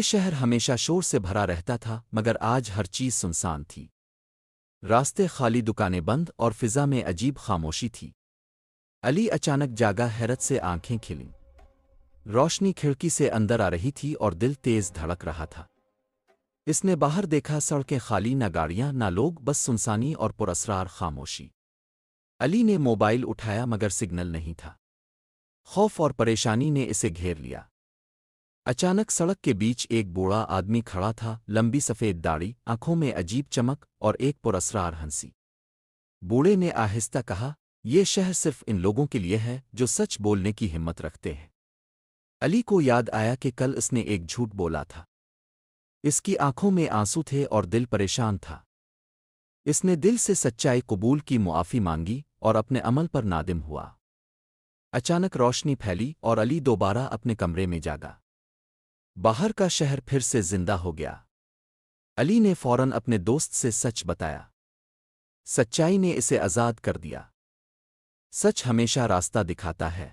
یہ شہر ہمیشہ شور سے بھرا رہتا تھا مگر آج ہر چیز سنسان تھی۔ راستے خالی، دکانیں بند اور فضا میں عجیب خاموشی تھی۔ علی اچانک جاگا، حیرت سے آنکھیں کھلیں۔ روشنی کھڑکی سے اندر آ رہی تھی اور دل تیز دھڑک رہا تھا۔ اس نے باہر دیکھا، سڑکیں خالی، نہ گاڑیاں نہ لوگ، بس سنسانی اور پراسرار خاموشی۔ علی نے موبائل اٹھایا مگر سگنل نہیں تھا۔ خوف اور پریشانی نے اسے گھیر لیا۔ اچانک سڑک کے بیچ ایک بوڑھا آدمی کھڑا تھا، لمبی سفید داڑھی، آنکھوں میں عجیب چمک اور ایک پراسرار ہنسی۔ بوڑھے نے آہستہ کہا، یہ شہر صرف ان لوگوں کے لیے ہے جو سچ بولنے کی ہمت رکھتے ہیں۔ علی کو یاد آیا کہ کل اس نے ایک جھوٹ بولا تھا۔ اس کی آنکھوں میں آنسو تھے اور دل پریشان تھا۔ اس نے دل سے سچائی قبول کی، معافی مانگی اور اپنے عمل پر نادم ہوا۔ اچانک روشنی پھیلی اور علی دوبارہ اپنے کمرے میں جاگا۔ باہر کا شہر پھر سے زندہ ہو گیا۔ علی نے فوراً اپنے دوست سے سچ بتایا۔ سچائی نے اسے آزاد کر دیا۔ سچ ہمیشہ راستہ دکھاتا ہے۔